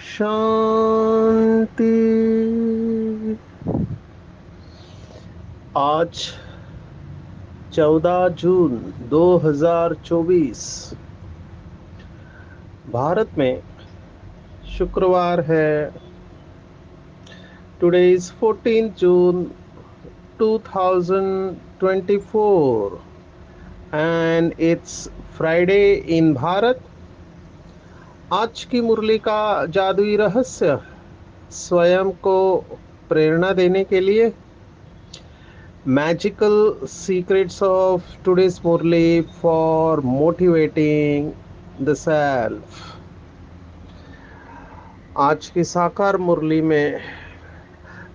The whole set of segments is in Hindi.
शांति। आज 14 जून 2024 भारत में शुक्रवार है। Today is 14 June 2024 and it's Friday in Bharat. आज की मुरली का जादुई रहस्य स्वयं को प्रेरणा देने के लिए magical secrets of today's Murli for motivating the self. आज की साकार मुरली में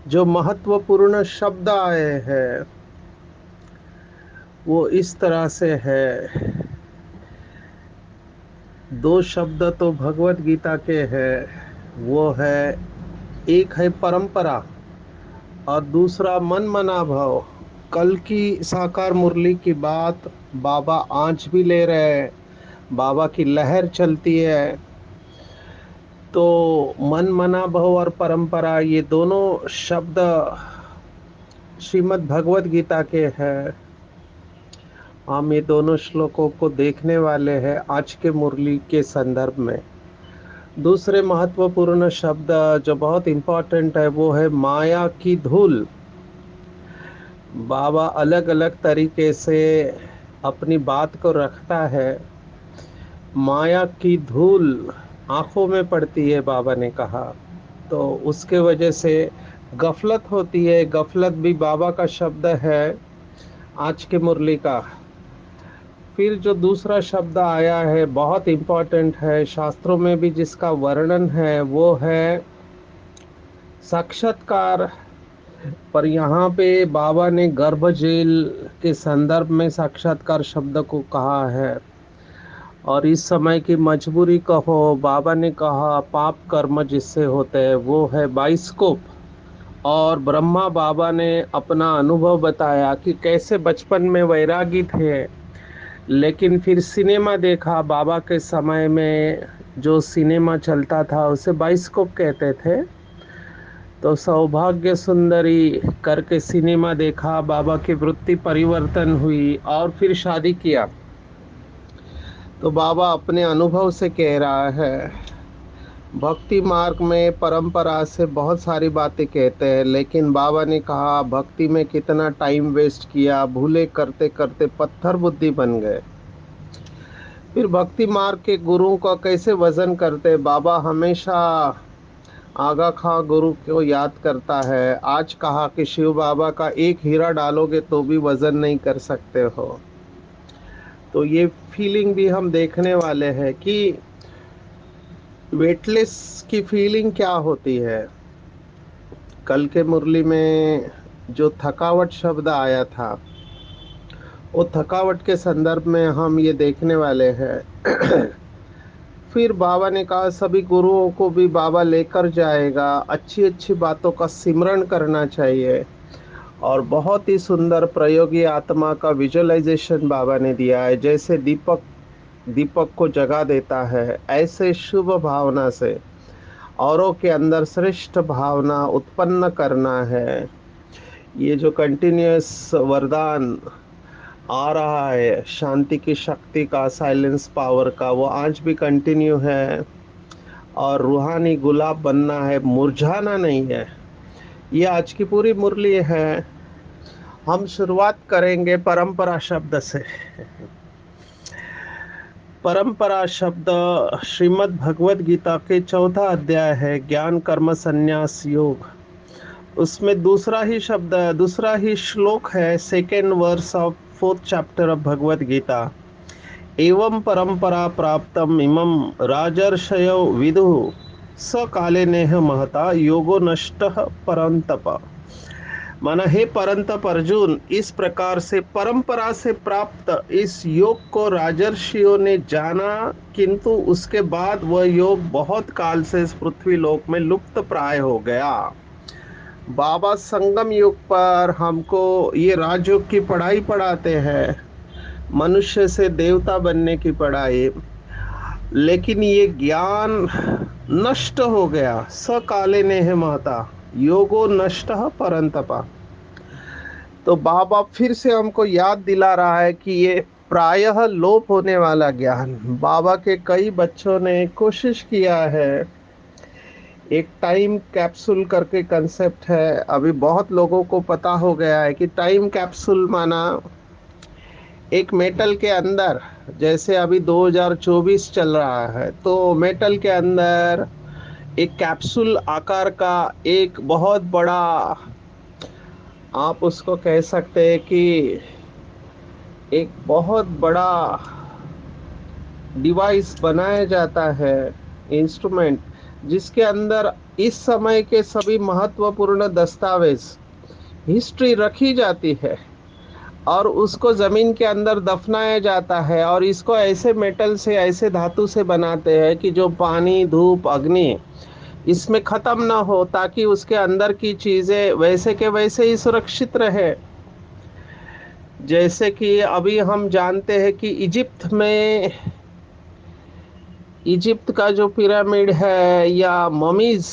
जो महत्वपूर्ण शब्द आए हैं वो इस तरह से है। दो शब्द तो भगवत गीता के हैं, वो है, एक है परंपरा और दूसरा मन मना भाव। कल की साकार मुरली की बात बाबा आज भी ले रहे हैं, बाबा की लहर चलती है। तो मन मना भाव और परंपरा ये दोनों शब्द श्रीमद् भगवत गीता के हैं। हम ये दोनों श्लोकों को देखने वाले हैं आज के मुरली के संदर्भ में। दूसरे महत्वपूर्ण शब्द जो बहुत इम्पोर्टेंट है वो है माया की धूल। बाबा अलग अलग तरीके से अपनी बात को रखता है। माया की धूल आंखों में पड़ती है, बाबा ने कहा, तो उसके वजह से गफलत होती है। गफलत भी बाबा का शब्द है आज के मुरली का। फिर जो दूसरा शब्द आया है बहुत इम्पोर्टेंट है, शास्त्रों में भी जिसका वर्णन है वो है साक्षात्कार। पर यहाँ पे बाबा ने गर्भ जेल के संदर्भ में साक्षात्कार शब्द को कहा है। और इस समय की मजबूरी कहो, बाबा ने कहा पाप कर्म जिससे होते हैं वो है बाइस्कोप। और ब्रह्मा बाबा ने अपना अनुभव बताया कि कैसे बचपन में वैरागी थे, लेकिन फिर सिनेमा देखा। बाबा के समय में जो सिनेमा चलता था उसे बाइस्कोप कहते थे। तो सौभाग्य सुंदरी करके सिनेमा देखा, बाबा की वृत्ति परिवर्तन हुई और फिर शादी किया। तो बाबा अपने अनुभव से कह रहा है, भक्ति मार्ग में परंपरा से बहुत सारी बातें कहते हैं, लेकिन बाबा ने कहा भक्ति में कितना टाइम वेस्ट किया, भूले करते करते पत्थर बुद्धि बन गए। फिर भक्ति मार्ग के गुरुओं का कैसे वजन करते, बाबा हमेशा आगा खां गुरु को याद करता है। आज कहा कि शिव बाबा का एक हीरा डालोगे तो भी वजन नहीं कर सकते हो। तो ये फीलिंग भी हम देखने वाले हैं कि वेटलेस की फीलिंग क्या होती है। कल के मुरली में जो थकावट शब्द आया था वो थकावट के संदर्भ में हम ये देखने वाले हैं। फिर बाबा ने कहा सभी गुरुओं को भी बाबा लेकर जाएगा, अच्छी अच्छी बातों का सिमरण करना चाहिए। और बहुत ही सुंदर प्रयोगी आत्मा का विजुअलाइजेशन बाबा ने दिया है। जैसे दीपक दीपक को जगा देता है, ऐसे शुभ भावना से औरों के अंदर श्रेष्ठ भावना उत्पन्न करना है। ये जो कंटिन्यूअस वरदान आ रहा है शांति की शक्ति का, साइलेंस पावर का, वो आज भी कंटिन्यू है। और रूहानी गुलाब बनना है, मुरझाना नहीं है। ये आज की पूरी मुरली है। हम शुरुआत करेंगे परंपरा शब्द से। परंपरा शब्द श्रीमद् भगवत गीता के 14 अध्याय है, ज्ञान कर्म संन्यास योग। उसमें दूसरा ही श्लोक है, second verse of 4th chapter of Bhagavad Gita. एवं परंपरा प्राप्तम इमं राजर्षयो विदुः स काले नेह महता योगो नष्टः परंतप। माना हे परंतप अर्जुन, इस प्रकार से परंपरा से प्राप्त इस योग को राजर्षियों ने जाना, किंतु उसके बाद वह योग बहुत काल से इस पृथ्वी लोक में लुप्त प्राय हो गया। बाबा संगम युग पर हमको ये राजयोग की पढ़ाई पढ़ाते हैं, मनुष्य से देवता बनने की पढ़ाई, लेकिन ये ज्ञान नष्ट हो गया। सकाले ने है महता योगो नष्ट परंतपा। तो बाबा फिर से हमको याद दिला रहा है कि ये प्रायः लोप होने वाला ज्ञान। बाबा के कई बच्चों ने कोशिश किया है, एक टाइम कैप्सूल करके कंसेप्ट है, अभी बहुत लोगों को पता हो गया है कि टाइम कैप्सूल माना एक मेटल के अंदर, जैसे अभी 2024 चल रहा है, तो मेटल के अंदर एक कैप्सूल आकार का एक बहुत बड़ा, आप उसको कह सकते हैं कि एक बहुत बड़ा डिवाइस बनाया जाता है, इंस्ट्रूमेंट, जिसके अंदर इस समय के सभी महत्वपूर्ण दस्तावेज, हिस्ट्री रखी जाती है और उसको जमीन के अंदर दफनाया जाता है। और इसको ऐसे मेटल से, ऐसे धातु से बनाते हैं कि जो पानी, धूप, अग्नि इसमें खत्म ना हो, ताकि उसके अंदर की चीजें वैसे के वैसे ही सुरक्षित रहे। जैसे कि अभी हम जानते हैं कि इजिप्ट का जो पिरामिड है या ममीज,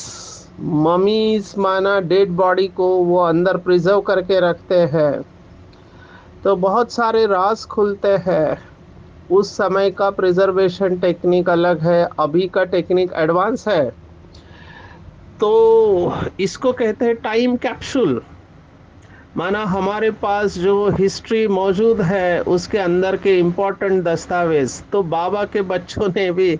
ममीज माना डेड बॉडी को वो अंदर प्रिजर्व करके रखते हैं, तो बहुत सारे राज खुलते हैं। उस समय का प्रिजर्वेशन टेक्निक अलग है, अभी का टेक्निक एडवांस है। तो इसको कहते हैं टाइम कैप्सूल। माना हमारे पास जो हिस्ट्री मौजूद है उसके अंदर के इम्पोर्टेंट दस्तावेज, तो बाबा के बच्चों ने भी,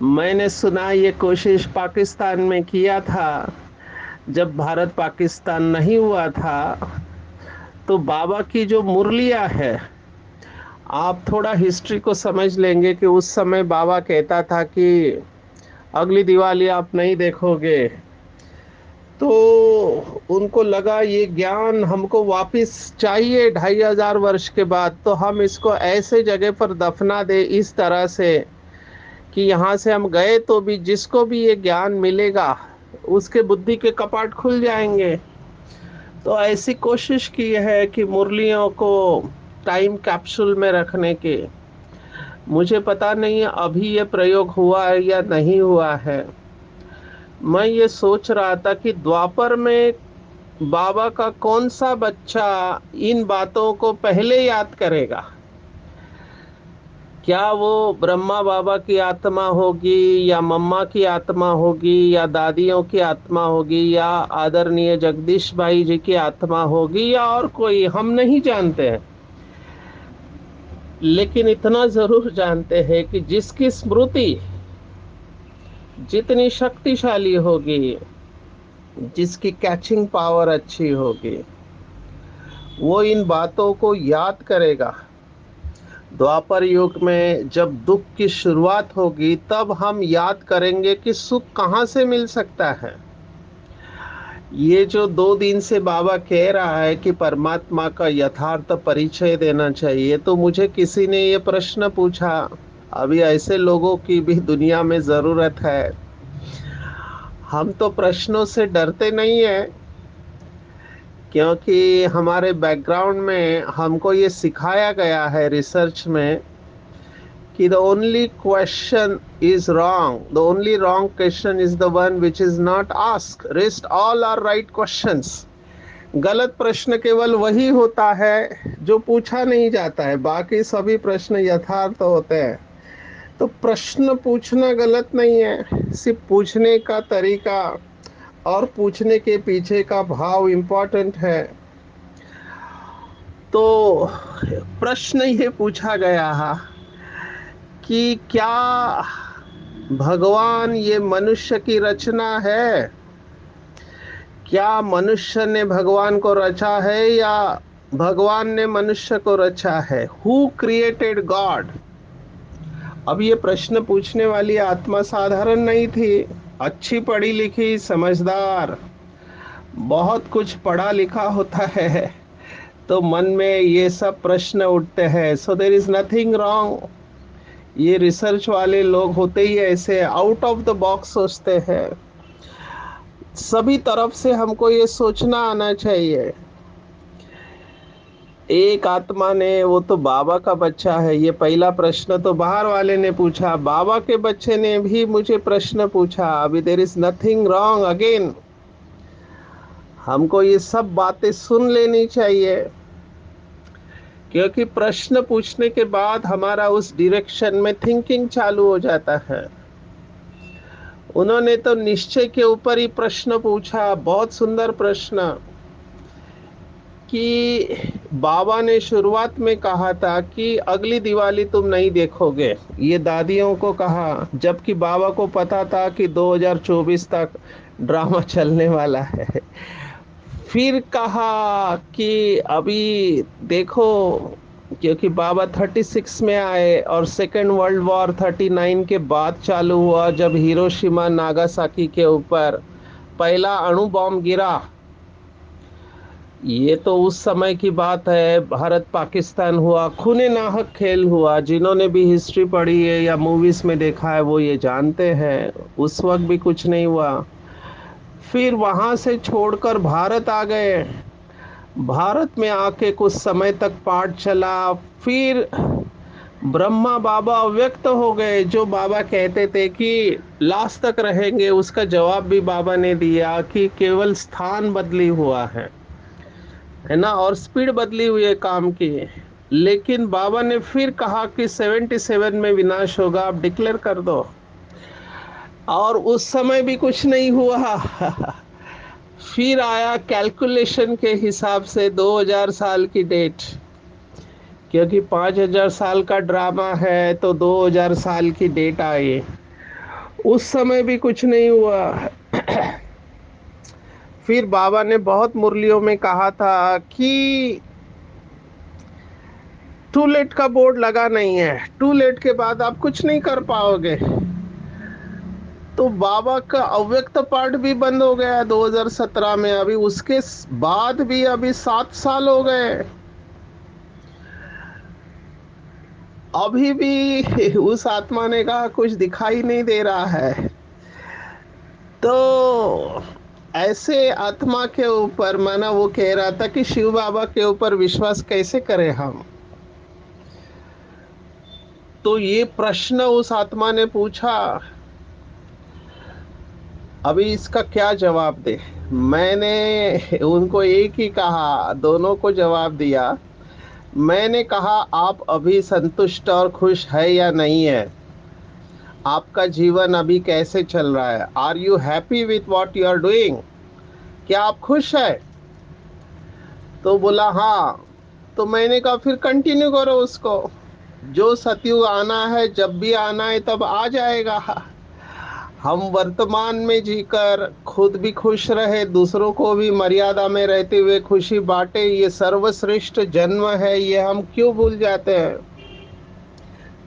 मैंने सुना, ये कोशिश पाकिस्तान में किया था। जब भारत पाकिस्तान नहीं हुआ था, तो बाबा की जो मुरलियाँ है, आप थोड़ा हिस्ट्री को समझ लेंगे कि उस समय बाबा कहता था कि अगली दिवाली आप नहीं देखोगे। तो उनको लगा ये ज्ञान हमको वापस चाहिए 2500 वर्ष के बाद, तो हम इसको ऐसे जगह पर दफना दे इस तरह से कि यहाँ से हम गए तो भी जिसको भी ये ज्ञान मिलेगा उसके बुद्धि के कपाट खुल जाएंगे। तो ऐसी कोशिश की है कि मुरलियों को टाइम कैप्सूल में रखने के। मुझे पता नहीं है अभी ये प्रयोग हुआ है या नहीं हुआ है। मैं ये सोच रहा था कि द्वापर में बाबा का कौन सा बच्चा इन बातों को पहले याद करेगा। क्या वो ब्रह्मा बाबा की आत्मा होगी, या मम्मा की आत्मा होगी, या दादियों की आत्मा होगी, या आदरणीय जगदीश भाई जी की आत्मा होगी, या और कोई, हम नहीं जानते हैं। लेकिन इतना जरूर जानते हैं कि जिसकी स्मृति जितनी शक्तिशाली होगी, जिसकी कैचिंग पावर अच्छी होगी, वो इन बातों को याद करेगा। द्वापर युग में जब दुख की शुरुआत होगी, तब हम याद करेंगे कि सुख कहाँ से मिल सकता है। ये जो 2 दिन से बाबा कह रहा है कि परमात्मा का यथार्थ परिचय देना चाहिए, तो मुझे किसी ने ये प्रश्न पूछा। अभी ऐसे लोगों की भी दुनिया में जरूरत है। हम तो प्रश्नों से डरते नहीं है, क्योंकि हमारे बैकग्राउंड में हमको ये सिखाया गया है रिसर्च में कि the only question is wrong, the only wrong question is the one which is not asked, rest all are right questions। गलत प्रश्न केवल वही होता है जो पूछा नहीं जाता है, बाकी सभी प्रश्न यथार्थ होते हैं। तो प्रश्न पूछना गलत नहीं है, सिर्फ पूछने का तरीका और पूछने के पीछे का भाव इम्पोर्टेंट है। तो प्रश्न ये पूछा गया है कि क्या भगवान ये मनुष्य की रचना है? क्या मनुष्य ने भगवान को रचा है या भगवान ने मनुष्य को रचा है? Who created God? अब ये प्रश्न पूछने वाली आत्मा साधारण नहीं थी, अच्छी पढ़ी लिखी समझदार, बहुत कुछ पढ़ा लिखा होता है तो मन में ये सब प्रश्न उठते हैं। सो देर इज नथिंग रॉन्ग। ये रिसर्च वाले लोग होते ही ऐसे आउट ऑफ द बॉक्स सोचते हैं। सभी तरफ से हमको ये सोचना आना चाहिए। एक आत्मा ने, वो तो बाबा का बच्चा है, ये पहला प्रश्न तो बाहर वाले ने पूछा, बाबा के बच्चे ने भी मुझे प्रश्न पूछा। अभी there is nothing wrong again. हमको ये सब बातें सुन लेनी चाहिए, क्योंकि प्रश्न पूछने के बाद हमारा उस डायरेक्शन में थिंकिंग चालू हो जाता है। उन्होंने तो निश्चय के ऊपर ही प्रश्न पूछा, बहुत सुंदर प्रश्न, कि बाबा ने शुरुआत में कहा था कि अगली दिवाली तुम नहीं देखोगे, ये दादियों को कहा, जबकि बाबा को पता था कि 2024 तक ड्रामा चलने वाला है। फिर कहा कि अभी देखो, क्योंकि बाबा 36 में आए और सेकेंड वर्ल्ड वॉर 39 के बाद चालू हुआ, जब हिरोशिमा नागासाकी के ऊपर पहला अणु बॉम्ब गिरा। ये तो उस समय की बात है, भारत पाकिस्तान हुआ, खूने नाहक खेल हुआ। जिन्होंने भी हिस्ट्री पढ़ी है या मूवीज में देखा है वो ये जानते हैं, उस वक्त भी कुछ नहीं हुआ। फिर वहां से छोड़कर भारत आ गए। भारत में आके कुछ समय तक पाठ चला। फिर ब्रह्मा बाबा व्यक्त हो गए, जो बाबा कहते थे कि लास्ट तक रहेंगे, उसका जवाब भी बाबा ने दिया कि केवल स्थान बदली हुआ है ना, और स्पीड बदली हुई है काम की। लेकिन बाबा ने फिर कहा कि 77 में विनाश होगा, आप डिक्लेयर कर दो। और उस समय भी कुछ नहीं हुआ। फिर आया कैलकुलेशन के हिसाब से 2000 साल की डेट, क्योंकि 5000 साल का ड्रामा है तो 2000 साल की डेट आई। उस समय भी कुछ नहीं हुआ। फिर बाबा ने बहुत मुरलियों में कहा था कि टू लेट का बोर्ड लगा नहीं है, टू लेट के बाद आप कुछ नहीं कर पाओगे। तो बाबा का अव्यक्त पार्ट भी बंद हो गया 2017 में। अभी उसके बाद भी अभी 7 साल हो गए, अभी भी उस आत्मा ने कहा कुछ दिखाई नहीं दे रहा है। तो ऐसे आत्मा के ऊपर, माना वो कह रहा था कि शिव बाबा के ऊपर विश्वास कैसे करें हम। तो ये प्रश्न उस आत्मा ने पूछा, अभी इसका क्या जवाब दे। मैंने उनको एक ही कहा, दोनों को जवाब दिया। मैंने कहा आप अभी संतुष्ट और खुश है या नहीं है, आपका जीवन अभी कैसे चल रहा है, are you happy with what you are doing, क्या आप खुश है। तो बोला हाँ। तो मैंने कहा फिर कंटिन्यू करो उसको, जो सतयुग आना है, जब भी आना है तब आ जाएगा। हम वर्तमान में जीकर खुद भी खुश रहे, दूसरों को भी मर्यादा में रहते हुए खुशी बांटे, ये सर्वश्रेष्ठ जन्म है, ये हम क्यों भूल जाते हैं।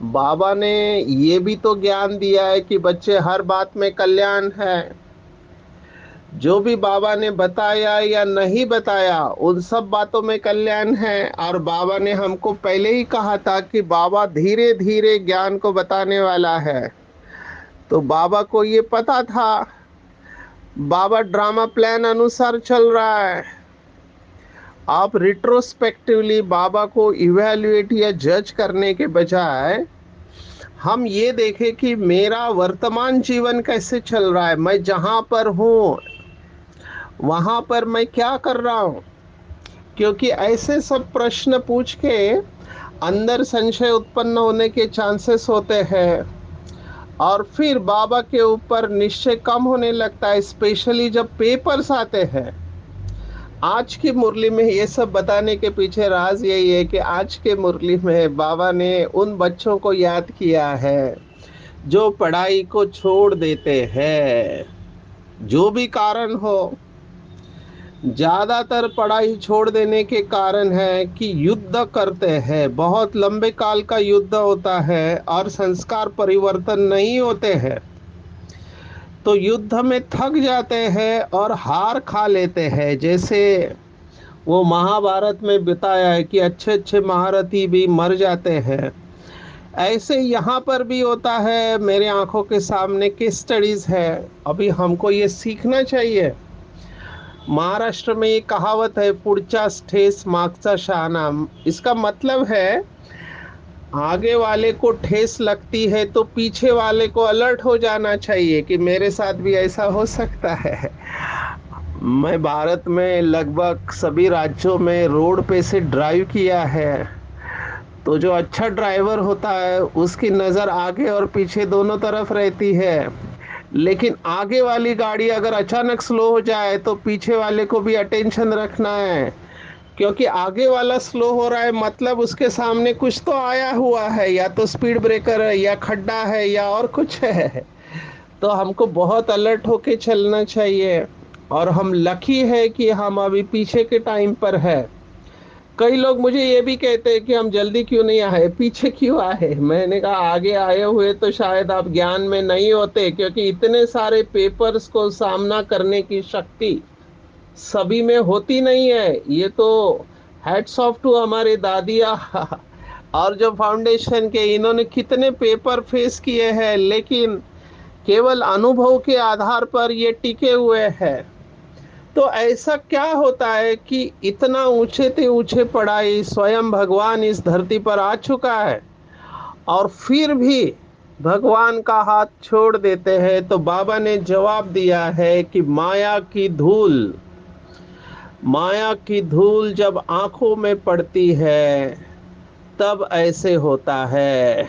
बाबा ने ये भी तो ज्ञान दिया है कि बच्चे हर बात में कल्याण है। जो भी बाबा ने बताया या नहीं बताया, उन सब बातों में कल्याण है। और बाबा ने हमको पहले ही कहा था कि बाबा धीरे धीरे ज्ञान को बताने वाला है। तो बाबा को ये पता था, बाबा ड्रामा प्लान अनुसार चल रहा है। आप रिट्रोस्पेक्टिवली बाबा को इवैल्यूएट या जज करने के बजाय हम ये देखें कि मेरा वर्तमान जीवन कैसे चल रहा है, मैं जहां पर हूँ वहां पर मैं क्या कर रहा हूँ। क्योंकि ऐसे सब प्रश्न पूछ के अंदर संशय उत्पन्न होने के चांसेस होते हैं, और फिर बाबा के ऊपर निश्चय कम होने लगता है, स्पेशली जब पेपर्स आते हैं। आज की मुरली में ये सब बताने के पीछे राज यही है कि आज के मुरली में बाबा ने उन बच्चों को याद किया है जो पढ़ाई को छोड़ देते हैं, जो भी कारण हो। ज्यादातर पढ़ाई छोड़ देने के कारण है कि युद्ध करते हैं, बहुत लंबे काल का युद्ध होता है और संस्कार परिवर्तन नहीं होते हैं, तो युद्ध में थक जाते हैं और हार खा लेते हैं। जैसे वो महाभारत में बताया है कि अच्छे अच्छे महारथी भी मर जाते हैं, ऐसे यहाँ पर भी होता है। मेरे आंखों के सामने की स्टडीज है, अभी हमको ये सीखना चाहिए। महाराष्ट्र में ये कहावत है, पुढचा ठेस मागचा शहाणा। इसका मतलब है आगे वाले को ठेस लगती है तो पीछे वाले को अलर्ट हो जाना चाहिए कि मेरे साथ भी ऐसा हो सकता है। मैं भारत में लगभग सभी राज्यों में रोड पे से ड्राइव किया है, तो जो अच्छा ड्राइवर होता है उसकी नज़र आगे और पीछे दोनों तरफ रहती है। लेकिन आगे वाली गाड़ी अगर अचानक स्लो हो जाए तो पीछे वाले को भी अटेंशन रखना है, क्योंकि आगे वाला स्लो हो रहा है मतलब उसके सामने कुछ तो आया हुआ है, या तो स्पीड ब्रेकर है या खड्डा है या और कुछ है। तो हमको बहुत अलर्ट होके चलना चाहिए। और हम लकी है कि हम अभी पीछे के टाइम पर है। कई लोग मुझे ये भी कहते हैं कि हम जल्दी क्यों नहीं आए, पीछे क्यों आए। मैंने कहा आगे आए हुए तो शायद आप ज्ञान में नहीं होते, क्योंकि इतने सारे पेपर्स को सामना करने की शक्ति सभी में होती नहीं है। ये तो हैट्स ऑफ टू हमारे दादिया और जो फाउंडेशन के, इन्होंने कितने पेपर फेस किए हैं, लेकिन केवल अनुभव के आधार पर ये टिके हुए हैं। तो ऐसा क्या होता है कि इतना ऊंचे से ऊंचे पढ़ाई स्वयं भगवान इस धरती पर आ चुका है और फिर भी भगवान का हाथ छोड़ देते हैं। तो बाबा ने जवाब दिया है कि माया की धूल जब आंखों में पड़ती है तब ऐसे होता है।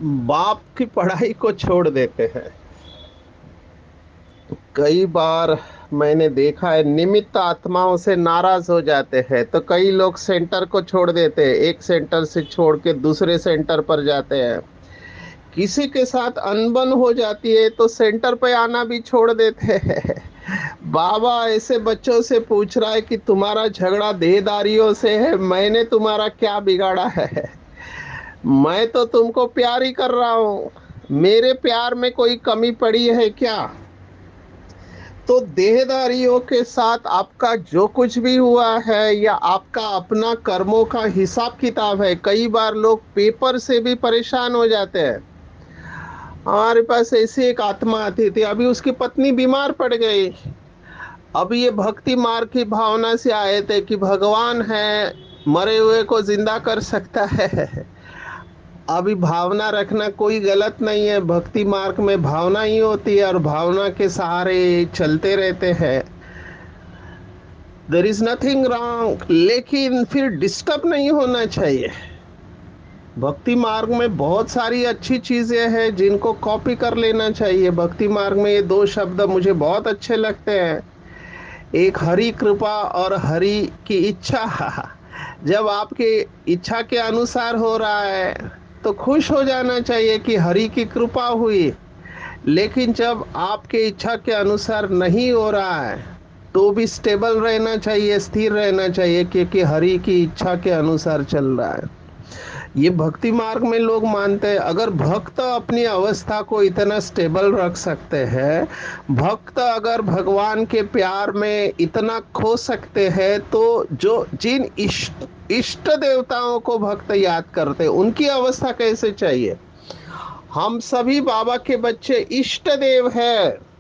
बाप की पढ़ाई को छोड़ देते हैं। कई बार मैंने देखा है निमित्त आत्माओं से नाराज हो जाते हैं, तो कई लोग सेंटर को छोड़ देते हैं, एक सेंटर से छोड़ के दूसरे सेंटर पर जाते हैं। किसी के साथ अनबन हो जाती है तो सेंटर पे आना भी छोड़ देते हैं। बाबा ऐसे बच्चों से पूछ रहा है कि तुम्हारा झगड़ा देहदारियों से है, मैंने तुम्हारा क्या बिगाड़ा है। मैं तो तुमको प्यार ही कर रहा हूँ, मेरे प्यार में कोई कमी पड़ी है क्या। तो देहदारियों के साथ आपका जो कुछ भी हुआ है या आपका अपना कर्मों का हिसाब किताब है। कई बार लोग पेपर से भी परेशान हो जाते हैं। हमारे पास ऐसी एक आत्मा आती थी, अभी उसकी पत्नी बीमार पड़ गई। अब ये भक्ति मार्ग की भावना से आए थे कि भगवान है, मरे हुए को जिंदा कर सकता है। अभी भावना रखना कोई गलत नहीं है, भक्ति मार्ग में भावना ही होती है और भावना के सहारे चलते रहते हैं। देर इज नथिंग रॉन्ग, लेकिन फिर डिस्टर्ब नहीं होना चाहिए। भक्ति मार्ग में बहुत सारी अच्छी चीजें हैं जिनको कॉपी कर लेना चाहिए। भक्ति मार्ग में ये दो शब्द मुझे बहुत अच्छे लगते हैं, एक हरि कृपा और हरि की इच्छा। जब आपके इच्छा के अनुसार हो रहा है तो खुश हो जाना चाहिए कि हरि की कृपा हुई। लेकिन जब आपके इच्छा के अनुसार नहीं हो रहा है तो भी स्टेबल रहना चाहिए, स्थिर रहना चाहिए, क्योंकि हरि की इच्छा के अनुसार चल रहा है। ये भक्ति मार्ग में लोग मानते हैं अगर भक्त अपनी अवस्था को इतना स्टेबल रख सकते हैं, भक्त अगर भगवान के प्यार में इतना खो सकते हैं, तो जो जिन इष्ट देवताओं को भक्त याद करते हैं उनकी अवस्था कैसे चाहिए। हम सभी बाबा के बच्चे इष्ट देव है,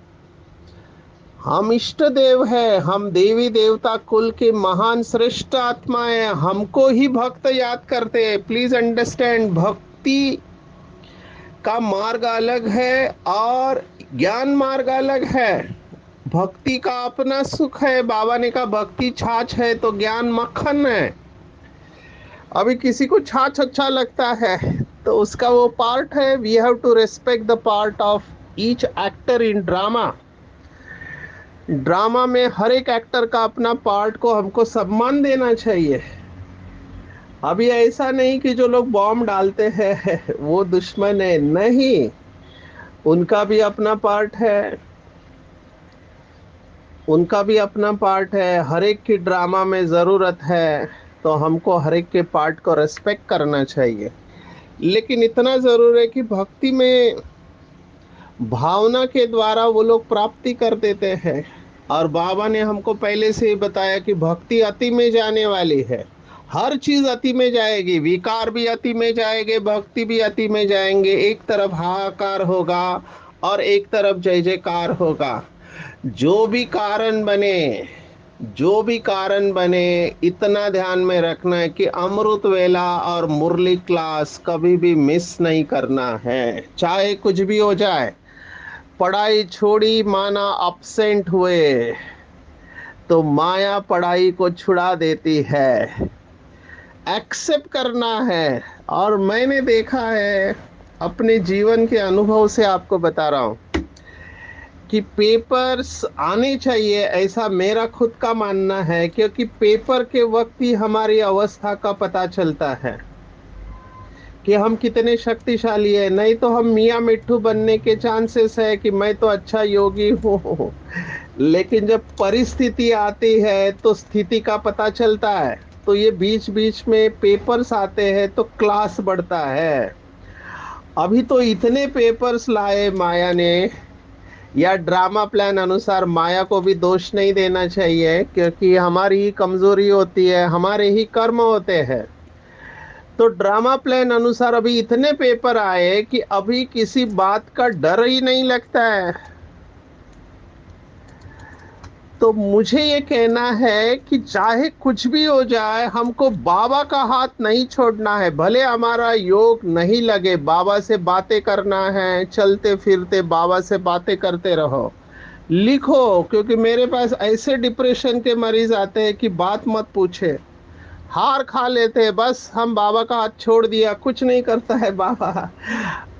हम इष्ट देव है, हम देवी देवता कुल के महान श्रेष्ठ आत्माएं, हमको ही भक्त याद करते हैं। प्लीज अंडरस्टैंड, भक्ति का मार्ग अलग है और ज्ञान मार्ग अलग है। भक्ति का अपना सुख है, बाबा ने कहा भक्ति छाछ है तो ज्ञान मक्खन है। अभी किसी को छाछ अच्छा लगता है तो उसका वो पार्ट है। We have to respect the part of each actor in drama. Drama में हर एक एक्टर का अपना पार्ट को हमको सम्मान देना चाहिए। अभी ऐसा नहीं कि जो लोग बॉम्ब डालते हैं वो दुश्मन है, नहीं, उनका भी अपना पार्ट है। उनका भी अपना पार्ट है, हर एक की ड्रामा में ज़रूरत है, तो हमको हर एक के पार्ट को रेस्पेक्ट करना चाहिए। लेकिन इतना ज़रूर है कि भक्ति में भावना के द्वारा वो लोग प्राप्ति कर देते हैं। और बाबा ने हमको पहले से ही बताया कि भक्ति अति में जाने वाली है। हर चीज अति में जाएगी, विकार भी अति में जाएंगे, भक्ति भी अति में जाएंगे। एक तरफ हाहाकार होगा और एक तरफ जय जयकार होगा। जो भी कारण बने, जो भी कारण बने, इतना ध्यान में रखना है कि अमृत वेला और मुरली क्लास कभी भी मिस नहीं करना है, चाहे कुछ भी हो जाए। पढ़ाई छोड़ी माना अपसेंट हुए तो माया पढ़ाई को छुड़ा देती है। एक्सेप्ट करना है। और मैंने देखा है, अपने जीवन के अनुभव से आपको बता रहा हूँ कि पेपर्स आने चाहिए, ऐसा मेरा खुद का मानना है, क्योंकि पेपर के वक्त ही हमारी अवस्था का पता चलता है कि हम कितने शक्तिशाली है। नहीं तो हम मियाँ मिट्ठू बनने के चांसेस है कि मैं तो अच्छा योगी हूँ, लेकिन जब परिस्थिति आती है तो स्थिति का पता चलता है। तो ये बीच बीच में पेपर्स आते हैं तो क्लास बढ़ता है। अभी तो इतने पेपर्स लाए माया ने, या ड्रामा प्लान अनुसार। माया को भी दोष नहीं देना चाहिए, क्योंकि हमारी ही कमजोरी होती है, हमारे ही कर्म होते हैं। तो ड्रामा प्लान अनुसार अभी इतने पेपर आए कि अभी किसी बात का डर ही नहीं लगता है। तो मुझे ये कहना है कि चाहे कुछ भी हो जाए, हमको बाबा का हाथ नहीं छोड़ना है। भले हमारा योग नहीं लगे, बाबा से बातें करना है, चलते फिरते बाबा से बातें करते रहो, लिखो। क्योंकि मेरे पास ऐसे डिप्रेशन के मरीज आते हैं कि बात मत पूछे, हार खा लेते हैं। बस हम बाबा का हाथ छोड़ दिया, कुछ नहीं करता है बाबा,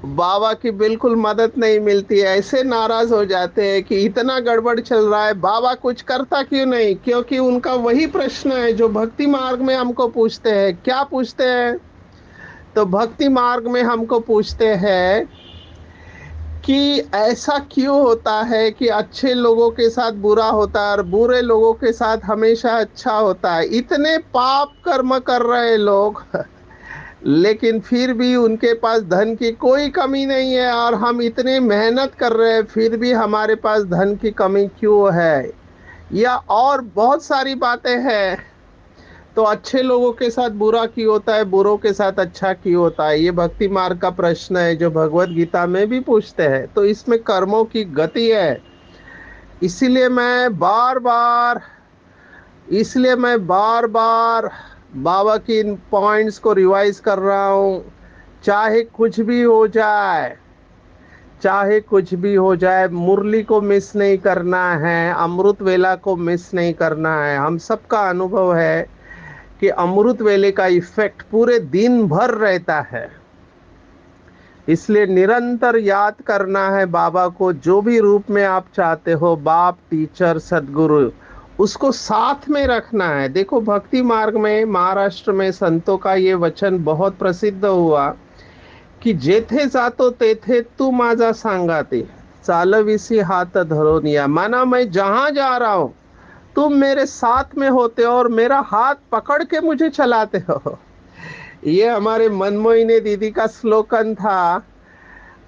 बाबा की बिल्कुल मदद नहीं मिलती है। ऐसे नाराज हो जाते हैं कि इतना गड़बड़ चल रहा है, बाबा कुछ करता क्यों नहीं। क्योंकि उनका वही प्रश्न है जो भक्ति मार्ग में हमको पूछते हैं। क्या पूछते हैं? तो भक्ति मार्ग में हमको पूछते हैं कि ऐसा क्यों होता है कि अच्छे लोगों के साथ बुरा होता है और बुरे लोगों के साथ हमेशा अच्छा होता है। इतने पाप कर्म कर रहे लोग लेकिन फिर भी उनके पास धन की कोई कमी नहीं है, और हम इतने मेहनत कर रहे हैं फिर भी हमारे पास धन की कमी क्यों है? या और बहुत सारी बातें हैं। तो अच्छे लोगों के साथ बुरा क्यों होता है, बुरों के साथ अच्छा क्यों होता है? ये भक्ति मार्ग का प्रश्न है जो भगवत गीता में भी पूछते हैं। तो इसमें कर्मों की गति है। इसीलिए मैं बार बार इसलिए मैं बार बार बाबा की इन पॉइंट्स को रिवाइज कर रहा हूँ। चाहे कुछ भी हो जाए, चाहे कुछ भी हो जाए, मुरली को मिस नहीं करना है, अमृत वेला को मिस नहीं करना है। हम सबका अनुभव है कि अमृत वेले का इफेक्ट पूरे दिन भर रहता है। इसलिए निरंतर याद करना है बाबा को, जो भी रूप में आप चाहते हो, बाप, टीचर, सदगुरु, उसको साथ में रखना है। देखो भक्ति मार्ग में महाराष्ट्र में संतों का ये वचन बहुत प्रसिद्ध हुआ कि जेथे जातो तेथे तू माझा सांगाते, चालविसी हाथ धरोनिया। माना मैं जहां जा रहा हूं तुम मेरे साथ में होते हो और मेरा हाथ पकड़ के मुझे चलाते हो। ये हमारे मनमोहिनी दीदी का स्लोगन था।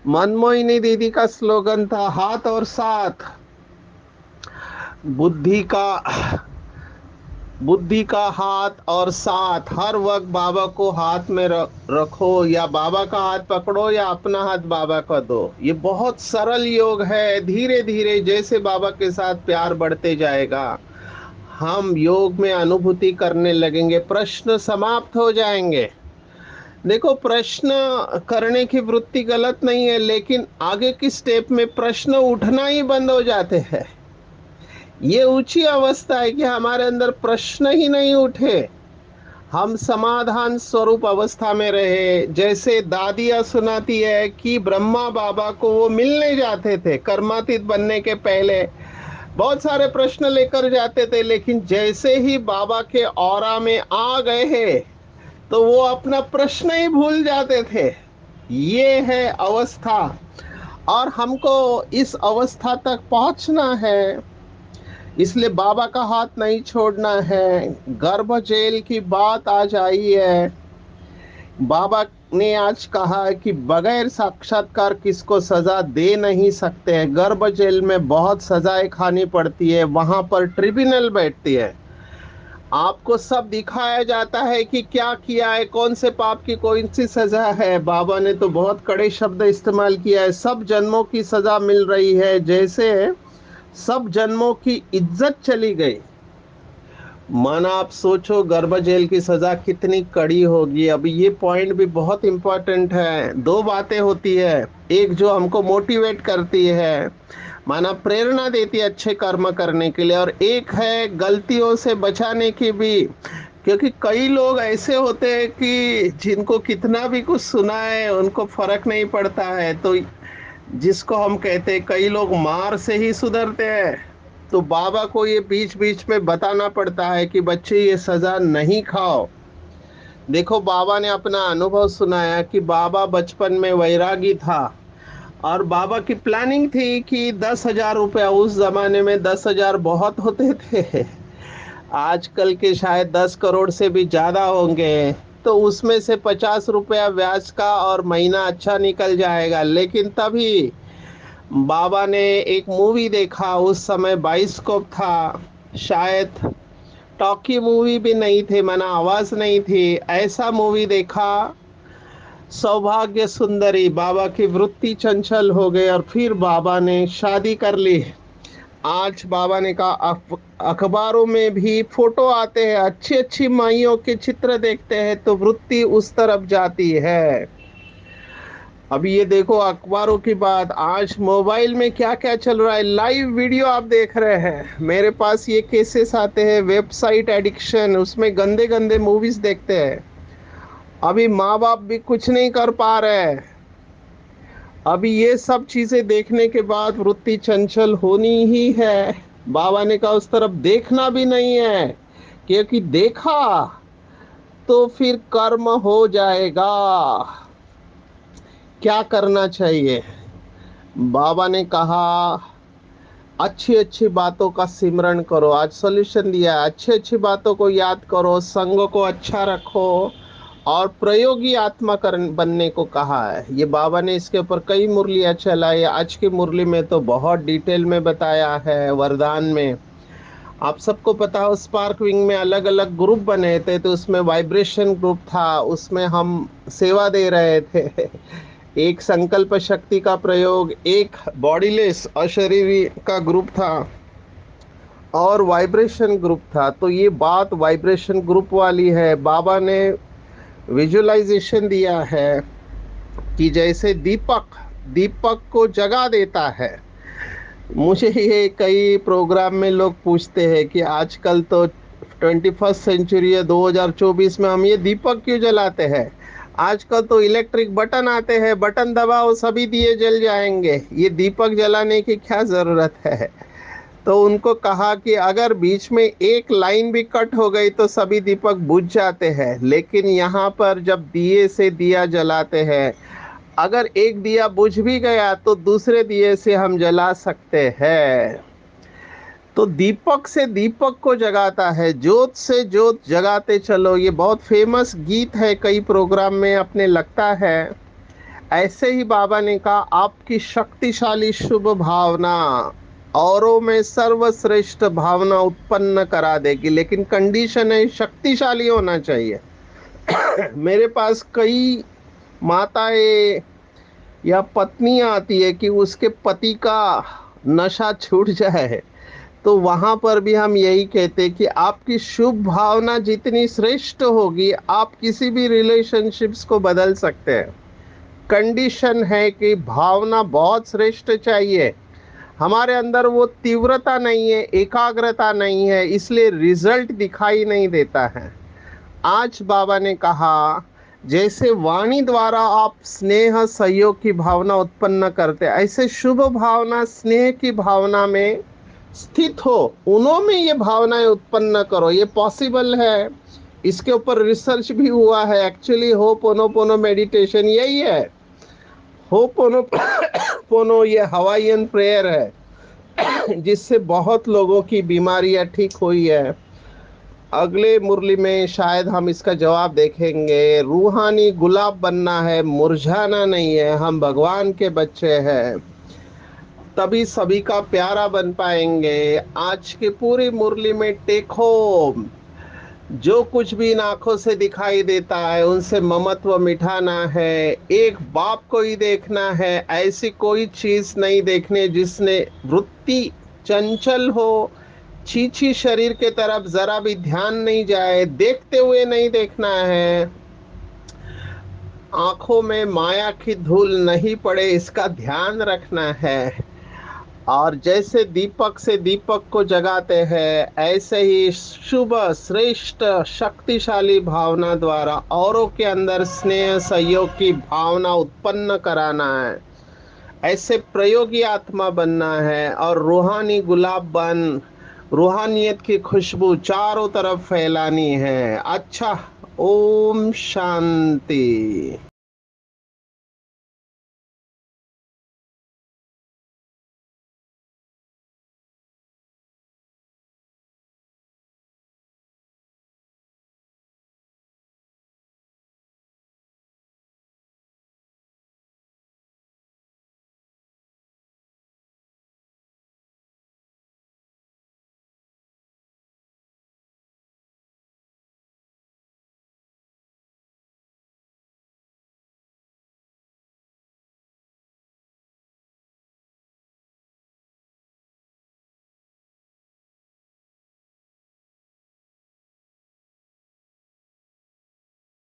मनमोहिनी दीदी का स्लोगन था, हाथ और साथ। बुद्धि का बुद्धि का हाथ और साथ। हर वक्त बाबा को हाथ में रखो, या बाबा का हाथ पकड़ो या अपना हाथ बाबा का दो। ये बहुत सरल योग है। धीरे धीरे जैसे बाबा के साथ प्यार बढ़ते जाएगा, हम योग में अनुभूति करने लगेंगे, प्रश्न समाप्त हो जाएंगे। देखो प्रश्न करने की वृत्ति गलत नहीं है, लेकिन आगे की स्टेप में प्रश्न उठना ही बंद हो जाते हैं। ये ऊंची अवस्था है कि हमारे अंदर प्रश्न ही नहीं उठे, हम समाधान स्वरूप अवस्था में रहे। जैसे दादिया सुनाती है कि ब्रह्मा बाबा को वो मिलने जाते थे कर्मातीत बनने के पहले, बहुत सारे प्रश्न लेकर जाते थे, लेकिन जैसे ही बाबा के ऑरा में आ गए हैं तो वो अपना प्रश्न ही भूल जाते थे। ये है अवस्था, और हमको इस अवस्था तक पहुंचना है इसलिए बाबा का हाथ नहीं छोड़ना है। गर्भ जेल की बात आज आई है। बाबा ने आज कहा है कि बगैर साक्षात्कार किसको सजा दे नहीं सकते हैं। गर्भ जेल में बहुत सजाएं खानी पड़ती है, वहां पर ट्रिब्यूनल बैठती है, आपको सब दिखाया जाता है कि क्या किया है, कौन से पाप की कौन सी सजा है। बाबा ने तो बहुत कड़े शब्द इस्तेमाल किया है, सब जन्मों की सजा मिल रही है, जैसे सब जन्मों की इज्जत चली गई। माना आप सोचो गर्भ जेल की सजा कितनी कड़ी होगी। अभी ये पॉइंट भी बहुत इंपॉर्टेंट है। दो बातें होती है, एक जो हमको मोटिवेट करती है, माना प्रेरणा देती है अच्छे कर्म करने के लिए, और एक है गलतियों से बचाने की भी। क्योंकि कई लोग ऐसे होते हैं कि जिनको कितना भी कुछ सुनाए उनको फर्क नहीं पड़ता है। तो जिसको हम कहते हैं, कई लोग मार से ही सुधरते हैं। तो बाबा को ये बीच बीच में बताना पड़ता है कि बच्चे ये सजा नहीं खाओ। देखो बाबा ने अपना अनुभव सुनाया कि बाबा बचपन में वैरागी था, और बाबा की प्लानिंग थी कि 10,000 रुपया, उस जमाने में 10,000 बहुत होते थे, आजकल के शायद 10 करोड़ से भी ज्यादा होंगे। तो उसमें से 50 रुपया ब्याज का और महीना अच्छा निकल जाएगा। लेकिन तभी बाबा ने एक मूवी देखा, उस समय बाइस्कोप था, शायद टॉकी मूवी भी नहीं थे, माना आवाज नहीं थी, ऐसा मूवी देखा, सौभाग्य सुंदरी। बाबा की वृत्ति चंचल हो गई और फिर बाबा ने शादी कर ली। आज बाबा ने कहा अखबारों में भी फोटो आते हैं, अच्छी अच्छी माइयों के चित्र देखते हैं तो वृत्ति उस तरफ जाती है। अभी ये देखो अखबारों की बात, आज मोबाइल में क्या क्या चल रहा है, लाइव वीडियो आप देख रहे हैं। मेरे पास ये केसेस आते हैं, वेबसाइट एडिक्शन, उसमें गंदे गंदे मूवीज देखते हैं। अभी माँ बाप भी कुछ नहीं कर पा रहे हैं। अभी ये सब चीजें देखने के बाद वृत्ति चंचल होनी ही है। बाबा ने कहा उस तरफ देखना भी नहीं है, क्योंकि देखा तो फिर कर्म हो जाएगा। क्या करना चाहिए? बाबा ने कहा अच्छी अच्छी बातों का सिमरण करो। आज सॉल्यूशन दिया है, अच्छी अच्छी बातों को याद करो, संग को अच्छा रखो, और प्रयोगी आत्मा कर बनने को कहा है। ये बाबा ने इसके ऊपर कई मुरलियां चलाई। आज की मुरली में तो बहुत डिटेल में बताया है। वरदान में आप सबको पता हो, स्पार्क विंग में अलग अलग ग्रुप बने थे, तो उसमें वाइब्रेशन ग्रुप था, उसमें हम सेवा दे रहे थे। एक संकल्प शक्ति का प्रयोग, एक बॉडीलेस अशरीरी का ग्रुप था, और वाइब्रेशन ग्रुप था। तो ये बात वाइब्रेशन ग्रुप वाली है। बाबा ने विजुअलाइजेशन दिया है कि जैसे दीपक दीपक को जगा देता है। मुझे ये कई प्रोग्राम में लोग पूछते हैं कि आजकल तो 21st सेंचुरी है, 2024 में हम ये दीपक क्यों जलाते हैं? आजकल तो इलेक्ट्रिक बटन आते हैं, बटन दबाओ सभी दिए जल जाएंगे, ये दीपक जलाने की क्या जरूरत है? तो उनको कहा कि अगर बीच में एक लाइन भी कट हो गई तो सभी दीपक बुझ जाते हैं, लेकिन यहाँ पर जब दिए से दिया जलाते हैं, अगर एक दिया बुझ भी गया तो दूसरे दिए से हम जला सकते हैं। तो दीपक से दीपक को जगाता है, ज्योत से ज्योत जगाते चलो, ये बहुत फेमस गीत है, कई प्रोग्राम में अपने लगता है। ऐसे ही बाबा ने कहा आपकी शक्तिशाली शुभ भावना औरों में सर्वश्रेष्ठ भावना उत्पन्न करा देगी, लेकिन कंडीशन है शक्तिशाली होना चाहिए। मेरे पास कई माताएं या पत्नियां आती है कि उसके पति का नशा छूट जाए, तो वहां पर भी हम यही कहते हैं कि आपकी शुभ भावना जितनी श्रेष्ठ होगी, आप किसी भी रिलेशनशिप्स को बदल सकते हैं। कंडीशन है कि भावना बहुत श्रेष्ठ चाहिए। हमारे अंदर वो तीव्रता नहीं है, एकाग्रता नहीं है, इसलिए रिजल्ट दिखाई नहीं देता है। आज बाबा ने कहा जैसे वाणी द्वारा आप स्नेह सहयोग की भावना उत्पन्न करते, ऐसे शुभ भावना स्नेह की भावना में स्थित हो, उन्होंने ये भावनाएं उत्पन्न करो। ये पॉसिबल है, इसके ऊपर रिसर्च भी हुआ है। एक्चुअली होपोनोपोनो मेडिटेशन यही है। होपोनोपोनो ये हवाईयन प्रेयर है। जिससे बहुत लोगों की बीमारियां ठीक हुई है। अगले मुरली में शायद हम इसका जवाब देखेंगे। रूहानी गुलाब बनना है, मुरझाना नहीं है। हम भगवान के बच्चे हैं, तभी सभी का प्यारा बन पाएंगे। आज की पूरी मुरली में टेक होम, जो कुछ भी इन आंखों से दिखाई देता है उनसे ममत्व मिटाना है। एक बाप को ही देखना है, ऐसी कोई चीज नहीं देखने जिसने वृत्ति चंचल हो। छीछी शरीर के तरफ जरा भी ध्यान नहीं जाए, देखते हुए नहीं देखना है। आंखों में माया की धूल नहीं पड़े, इसका ध्यान रखना है। और जैसे दीपक से दीपक को जगाते हैं, ऐसे ही शुभ श्रेष्ठ शक्तिशाली भावना द्वारा औरों के अंदर स्नेह सहयोग की भावना उत्पन्न कराना है। ऐसे प्रयोगी आत्मा बनना है और रूहानी गुलाब बन रूहानियत की खुशबू चारों तरफ फैलानी है। अच्छा, ओम शांति।